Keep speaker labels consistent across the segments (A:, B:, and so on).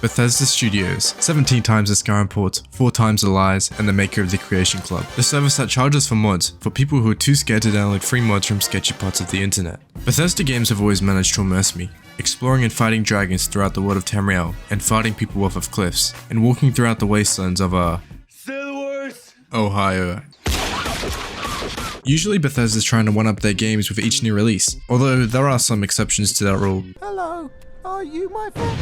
A: Bethesda Studios, 17 times the Skyrim port, 4 times the lies, and the maker of the Creation Club. The service that charges for mods for people who are too scared to download free mods from sketchy parts of the internet. Bethesda games have always managed to immerse me, exploring and fighting dragons throughout the world of Tamriel, and fighting people off of cliffs, and walking throughout the wastelands of Ohio. Usually Bethesda's trying to one-up their games with each new release, although there are some exceptions to that rule.
B: Hello, are you my friend?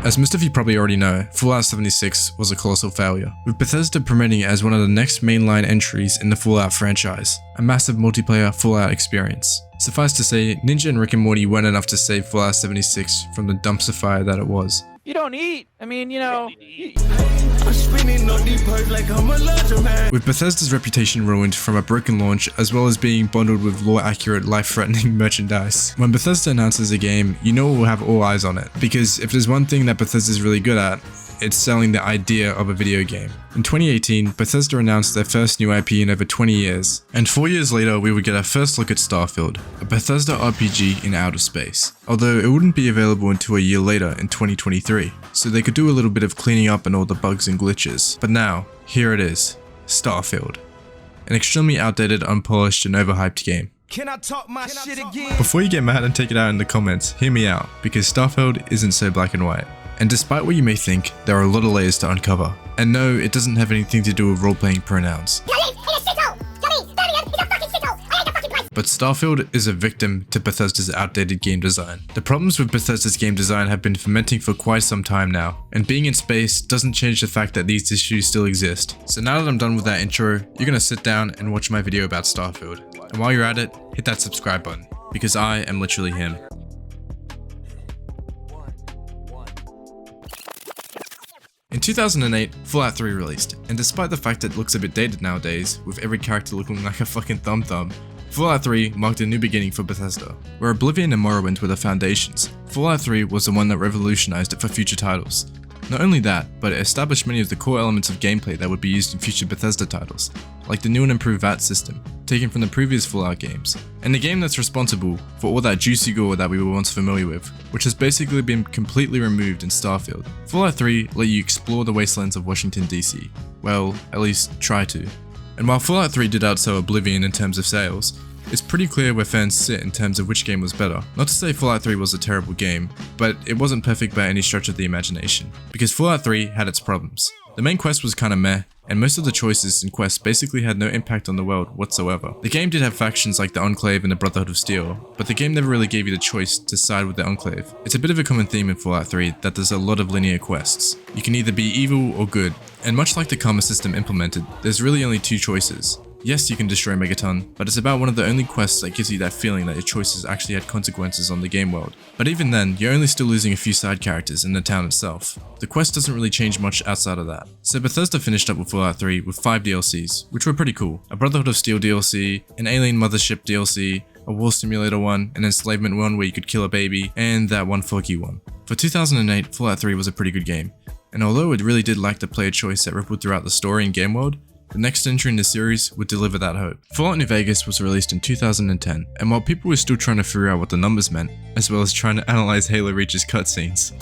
A: As most of you probably already know, Fallout 76 was a colossal failure, with Bethesda promoting it as one of the next mainline entries in the Fallout franchise, a massive multiplayer Fallout experience. Suffice to say, Ninja and Rick and Morty weren't enough to save Fallout 76 from the dumpster fire that it was.
C: You don't eat. I mean, you know.
A: With Bethesda's reputation ruined from a broken launch, as well as being bundled with lore-accurate, life-threatening merchandise. When Bethesda announces a game, you know it will have all eyes on it, because if there's one thing that Bethesda's really good at, it's selling the idea of a video game. In 2018, Bethesda announced their first new IP in over 20 years, and 4 years later we would get our first look at Starfield, a Bethesda RPG in outer space, although it wouldn't be available until a year later in 2023, so they could do a little bit of cleaning up on all the bugs and glitches. But now, here it is, Starfield. An extremely outdated, unpolished and overhyped game.
B: Can I talk my shit again?
A: Before you get mad and take it out in the comments, hear me out, because Starfield isn't so black and white. And despite what you may think, there are a lot of layers to uncover. And no, it doesn't have anything to do with role-playing pronouns. But Starfield is a victim to Bethesda's outdated game design. The problems with Bethesda's game design have been fermenting for quite some time now, and being in space doesn't change the fact that these issues still exist. So now that I'm done with that intro, you're gonna sit down and watch my video about Starfield. And while you're at it, hit that subscribe button, because I am literally him. In 2008, Fallout 3 released, and despite the fact it looks a bit dated nowadays, with every character looking like a fucking thumb, Fallout 3 marked a new beginning for Bethesda. Where Oblivion and Morrowind were the foundations, Fallout 3 was the one that revolutionized it for future titles. Not only that, but it established many of the core elements of gameplay that would be used in future Bethesda titles, like the new and improved VAT system, taken from the previous Fallout games, and the game that's responsible for all that juicy gore that we were once familiar with, which has basically been completely removed in Starfield. Fallout 3 let you explore the wastelands of Washington DC, well, at least try to. And while Fallout 3 did outsell Oblivion in terms of sales, it's pretty clear where fans sit in terms of which game was better. Not to say Fallout 3 was a terrible game, but it wasn't perfect by any stretch of the imagination, because Fallout 3 had its problems. The main quest was kinda meh, and most of the choices in quests basically had no impact on the world whatsoever. The game did have factions like the Enclave and the Brotherhood of Steel, but the game never really gave you the choice to side with the Enclave. It's a bit of a common theme in Fallout 3 that there's a lot of linear quests. You can either be evil or good, and much like the karma system implemented, there's really only two choices. Yes, you can destroy Megaton, but it's about one of the only quests that gives you that feeling that your choices actually had consequences on the game world. But even then, you're only still losing a few side characters in the town itself. The quest doesn't really change much outside of that. So Bethesda finished up with Fallout 3 with 5 DLCs, which were pretty cool. A Brotherhood of Steel DLC, an Alien Mothership DLC, a War Simulator one, an Enslavement one where you could kill a baby, and that one foggy one. For 2008, Fallout 3 was a pretty good game, and although it really did lack the player choice that rippled throughout the story and game world, the next entry in the series would deliver that hope. Fallout New Vegas was released in 2010, and while people were still trying to figure out what the numbers meant, as well as trying to analyze Halo Reach's cutscenes,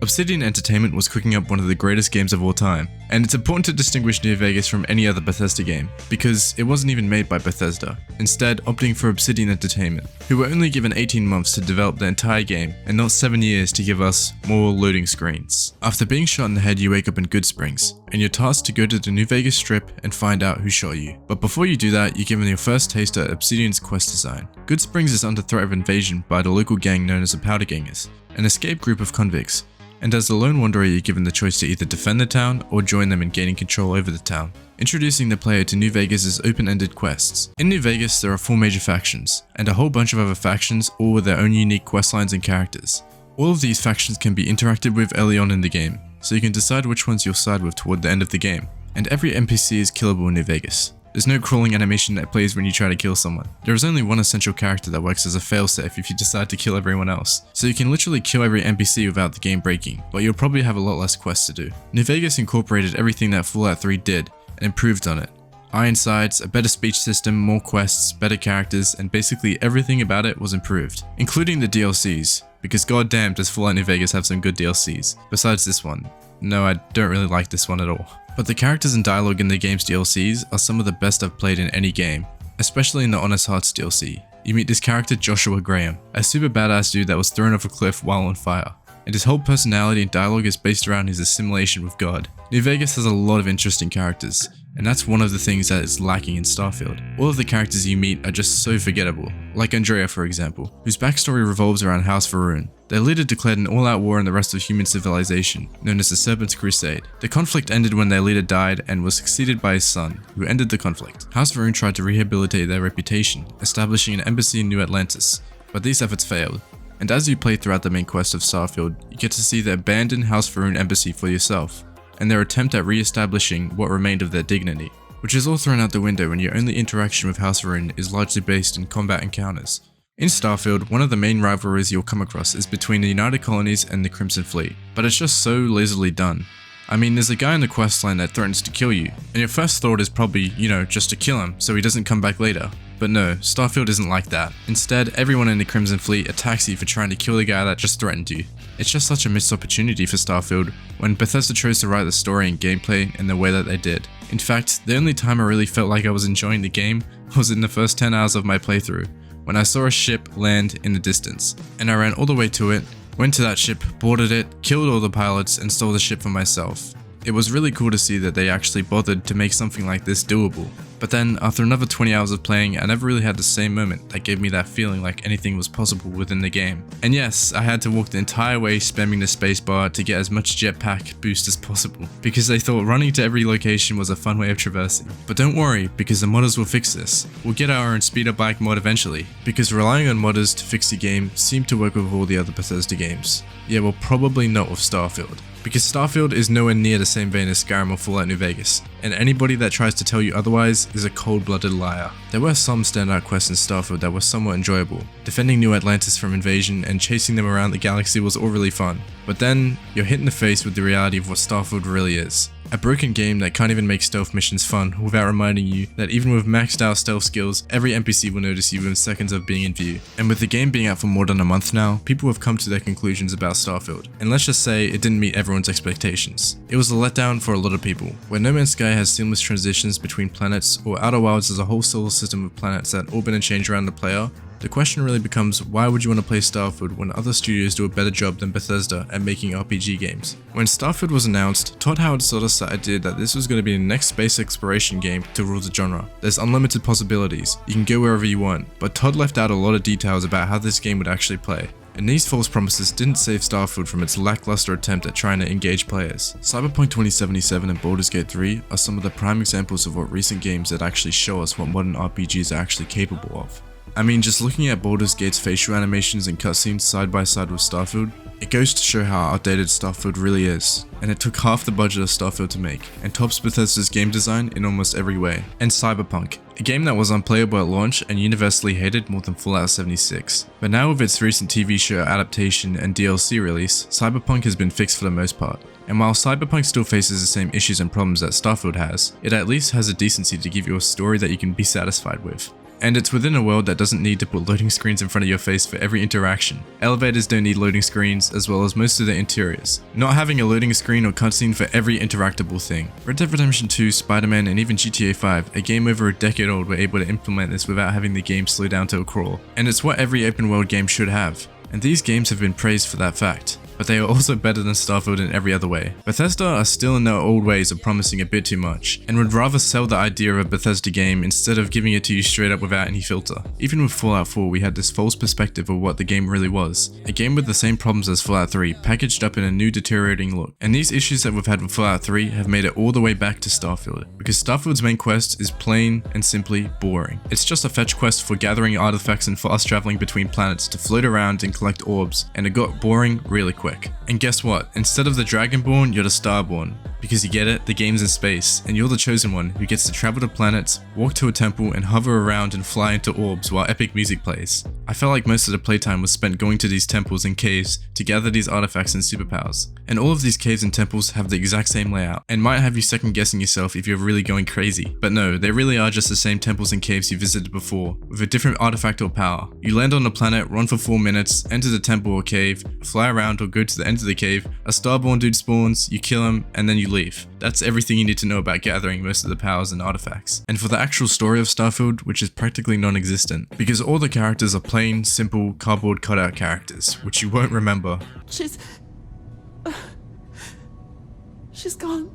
A: Obsidian Entertainment was cooking up one of the greatest games of all time, and it's important to distinguish New Vegas from any other Bethesda game, because it wasn't even made by Bethesda, instead opting for Obsidian Entertainment, who were only given 18 months to develop the entire game and not 7 years to give us more loading screens. After being shot in the head, you wake up in Good Springs, and you're tasked to go to the New Vegas Strip and find out who shot you. But before you do that, you're given your first taste at Obsidian's quest design. Good Springs is under threat of invasion by the local gang known as the Powder Gangers, an escaped group of convicts, and as the lone wanderer you're given the choice to either defend the town or join them in gaining control over the town, introducing the player to New Vegas' open-ended quests. In New Vegas there are 4 major factions, and a whole bunch of other factions all with their own unique questlines and characters. All of these factions can be interacted with early on in the game, so you can decide which ones you'll side with toward the end of the game, and every NPC is killable in New Vegas. There's no crawling animation that plays when you try to kill someone. There is only one essential character that works as a failsafe if you decide to kill everyone else. So you can literally kill every NPC without the game breaking, but you'll probably have a lot less quests to do. New Vegas incorporated everything that Fallout 3 did and improved on it. Ironsides, a better speech system, more quests, better characters, and basically everything about it was improved, including the DLCs. because goddamn does Fallout New Vegas have some good DLCs, besides this one. No, I don't really like this one at all. But the characters and dialogue in the game's DLCs are some of the best I've played in any game, especially in the Honest Hearts DLC. You meet this character Joshua Graham, a super badass dude that was thrown off a cliff while on fire, and his whole personality and dialogue is based around his assimilation with God. New Vegas has a lot of interesting characters, and that's one of the things that is lacking in Starfield. All of the characters you meet are just so forgettable, like Andrea for example, whose backstory revolves around House Varun. Their leader declared an all-out war on the rest of human civilization, known as the Serpent's Crusade. The conflict ended when their leader died and was succeeded by his son, who ended the conflict. House Varun tried to rehabilitate their reputation, establishing an embassy in New Atlantis, but these efforts failed. And as you play throughout the main quest of Starfield, you get to see the abandoned House Varun embassy for yourself, and their attempt at re-establishing what remained of their dignity, which is all thrown out the window when your only interaction with House Varun is largely based in combat encounters. In Starfield, one of the main rivalries you'll come across is between the United Colonies and the Crimson Fleet, but it's just so lazily done. I mean, there's a guy in the questline that threatens to kill you, and your first thought is probably, just to kill him so he doesn't come back later. But no, Starfield isn't like that. Instead, everyone in the Crimson Fleet attacks you for trying to kill the guy that just threatened you. It's just such a missed opportunity for Starfield when Bethesda chose to write the story and gameplay in the way that they did. In fact, the only time I really felt like I was enjoying the game was in the first 10 hours of my playthrough, when I saw a ship land in the distance, and I ran all the way to it, went to that ship, boarded it, killed all the pilots, and stole the ship for myself. It was really cool to see that they actually bothered to make something like this doable. But then, after another 20 hours of playing, I never really had the same moment that gave me that feeling like anything was possible within the game. And yes, I had to walk the entire way spamming the spacebar to get as much jetpack boost as possible, because they thought running to every location was a fun way of traversing. But don't worry, because the modders will fix this. We'll get our own speed up bike mod eventually, because relying on modders to fix the game seemed to work with all the other Bethesda games. Yeah, well, probably not with Starfield, because Starfield is nowhere near the same vein as Skyrim or Fallout New Vegas, and anybody that tries to tell you otherwise is a cold-blooded liar. There were some standout quests in Starfield that were somewhat enjoyable. Defending New Atlantis from invasion and chasing them around the galaxy was all really fun, but then you're hit in the face with the reality of what Starfield really is. A broken game that can't even make stealth missions fun without reminding you that even with maxed out stealth skills, every NPC will notice you within seconds of being in view. And with the game being out for more than a month now, people have come to their conclusions about Starfield, and let's just say it didn't meet everyone's expectations. It was a letdown for a lot of people. Where No Man's Sky has seamless transitions between planets, or Outer Wilds has a whole solar system of planets that orbit and change around the player, the question really becomes, why would you want to play Starfield when other studios do a better job than Bethesda at making RPG games? When Starfield was announced, Todd Howard sold us the idea that this was going to be the next space exploration game to rule the genre. There's unlimited possibilities, you can go wherever you want, but Todd left out a lot of details about how this game would actually play. And these false promises didn't save Starfield from its lackluster attempt at trying to engage players. Cyberpunk 2077 and Baldur's Gate 3 are some of the prime examples of what recent games that actually show us what modern RPGs are actually capable of. I mean, just looking at Baldur's Gate's facial animations and cutscenes side by side with Starfield, it goes to show how outdated Starfield really is, and it took half the budget of Starfield to make, and tops Bethesda's game design in almost every way. And Cyberpunk, a game that was unplayable at launch and universally hated more than Fallout 76. But now with its recent TV show adaptation and DLC release, Cyberpunk has been fixed for the most part. And while Cyberpunk still faces the same issues and problems that Starfield has, it at least has a decency to give you a story that you can be satisfied with. And it's within a world that doesn't need to put loading screens in front of your face for every interaction. Elevators don't need loading screens, as well as most of their interiors. Not having a loading screen or cutscene for every interactable thing. Red Dead Redemption 2, Spider-Man, and even GTA 5, a game over a decade old, were able to implement this without having the game slow down to a crawl. And it's what every open world game should have. And these games have been praised for that fact. But they are also better than Starfield in every other way. Bethesda are still in their old ways of promising a bit too much, and would rather sell the idea of a Bethesda game instead of giving it to you straight up without any filter. Even with Fallout 4, we had this false perspective of what the game really was. A game with the same problems as Fallout 3, packaged up in a new deteriorating look. And these issues that we've had with Fallout 3 have made it all the way back to Starfield, because Starfield's main quest is plain and simply boring. It's just a fetch quest for gathering artifacts and fast traveling between planets to float around and collect orbs, and it got boring really quick. And guess what? Instead of the Dragonborn, you're the Starborn. Because you get it, the game's in space, and you're the chosen one who gets to travel to planets, walk to a temple, and hover around and fly into orbs while epic music plays. I felt like most of the playtime was spent going to these temples and caves to gather these artifacts and superpowers. And all of these caves and temples have the exact same layout, and might have you second guessing yourself if you're really going crazy. But no, they really are just the same temples and caves you visited before, with a different artifact or power. You land on a planet, run for 4 minutes, enter the temple or cave, fly around or go to the end of the cave, a starborn dude spawns, you kill him, and then you leave. That's everything you need to know about gathering most of the powers and artifacts. And for the actual story of Starfield, which is practically non-existent, because all the characters are plain, simple, cardboard cutout characters, which you won't remember.
D: She's gone.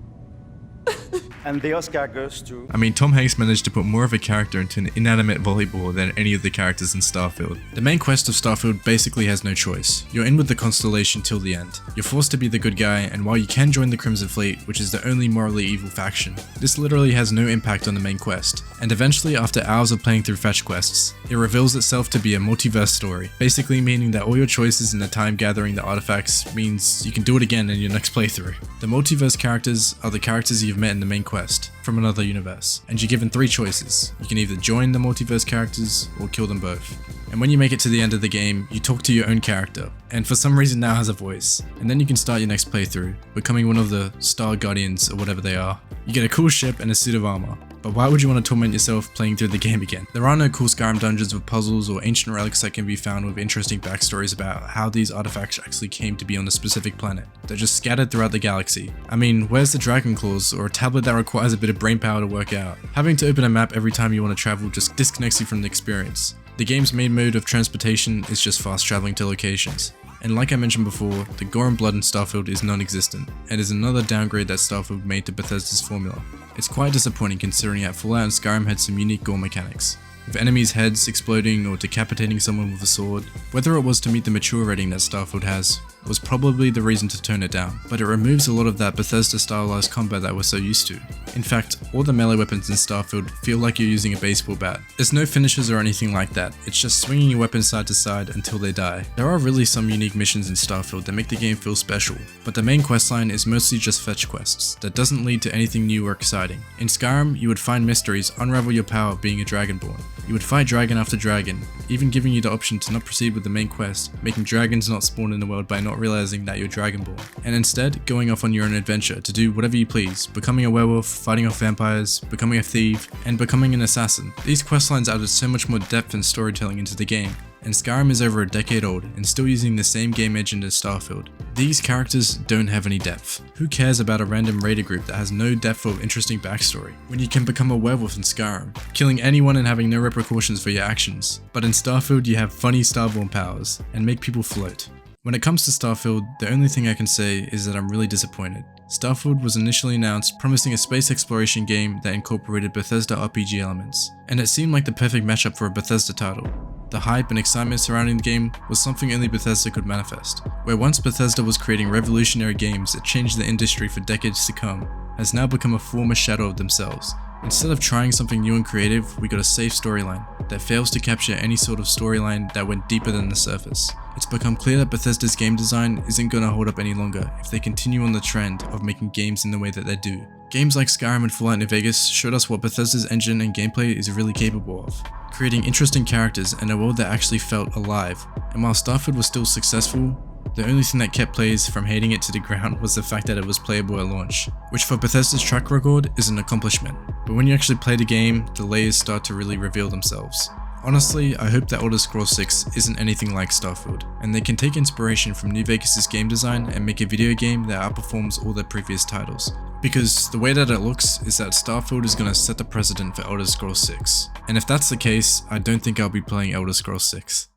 E: And the Oscar goes to...
A: I mean, Tom Hanks managed to put more of a character into an inanimate volleyball than any of the characters in Starfield. The main quest of Starfield basically has no choice. You're in with the Constellation till the end. You're forced to be the good guy, and while you can join the Crimson Fleet, which is the only morally evil faction, this literally has no impact on the main quest. And eventually, after hours of playing through fetch quests, it reveals itself to be a multiverse story, basically meaning that all your choices in the time gathering the artifacts means you can do it again in your next playthrough. The multiverse characters are the characters you've met in the main quest from another universe, and you're given 3 choices. You can either join the multiverse characters or kill them both. And when you make it to the end of the game, you talk to your own character, and for some reason now has a voice. And then you can start your next playthrough, becoming one of the Star Guardians or whatever they are. You get a cool ship and a suit of armor. But why would you want to torment yourself playing through the game again? There are no cool Skyrim dungeons with puzzles or ancient relics that can be found with interesting backstories about how these artifacts actually came to be on a specific planet. They're just scattered throughout the galaxy. I mean, where's the Dragon Claws or a tablet that requires a bit of brain power to work out? Having to open a map every time you want to travel just disconnects you from the experience. The game's main mode of transportation is just fast traveling to locations. And like I mentioned before, the gore and blood in Starfield is non-existent, and is another downgrade that Starfield made to Bethesda's formula. It's quite disappointing considering that Fallout and Skyrim had some unique gore mechanics, with enemies' heads exploding or decapitating someone with a sword. Whether it was to meet the mature rating that Starfield has, was probably the reason to tone it down, but it removes a lot of that Bethesda stylized combat that we're so used to. In fact, all the melee weapons in Starfield feel like you're using a baseball bat. There's no finishes or anything like that, it's just swinging your weapon side to side until they die. There are really some unique missions in Starfield that make the game feel special, but the main questline is mostly just fetch quests, that doesn't lead to anything new or exciting. In Skyrim, you would find mysteries, unravel your power being a Dragonborn. You would fight dragon after dragon, even giving you the option to not proceed with the main quest, making dragons not spawn in the world by not realizing that you're Dragonborn, and instead going off on your own adventure to do whatever you please, becoming a werewolf, fighting off vampires, becoming a thief, and becoming an assassin. These questlines added so much more depth and storytelling into the game, and Skyrim is over a decade old and still using the same game engine as Starfield. These characters don't have any depth. Who cares about a random raider group that has no depth or interesting backstory, when you can become a werewolf in Skyrim, killing anyone and having no repercussions for your actions? But in Starfield you have funny starborn powers, and make people float. When it comes to Starfield, the only thing I can say is that I'm really disappointed. Starfield was initially announced promising a space exploration game that incorporated Bethesda RPG elements, and it seemed like the perfect matchup for a Bethesda title. The hype and excitement surrounding the game was something only Bethesda could manifest, where once Bethesda was creating revolutionary games that changed the industry for decades to come, has now become a former shadow of themselves. Instead of trying something new and creative, we got a safe storyline that fails to capture any sort of storyline that went deeper than the surface. It's become clear that Bethesda's game design isn't going to hold up any longer if they continue on the trend of making games in the way that they do. Games like Skyrim and Fallout New Vegas showed us what Bethesda's engine and gameplay is really capable of, creating interesting characters and a world that actually felt alive. And while Starfield was still successful, the only thing that kept players from hating it to the ground was the fact that it was playable at launch, which for Bethesda's track record is an accomplishment. But when you actually play the game, the layers start to really reveal themselves. Honestly, I hope that Elder Scrolls 6 isn't anything like Starfield, and they can take inspiration from New Vegas' game design and make a video game that outperforms all their previous titles. Because the way that it looks is that Starfield is going to set the precedent for Elder Scrolls 6. And if that's the case, I don't think I'll be playing Elder Scrolls 6.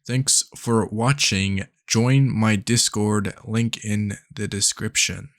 A: Thanks for watching. Join my Discord, link in the description.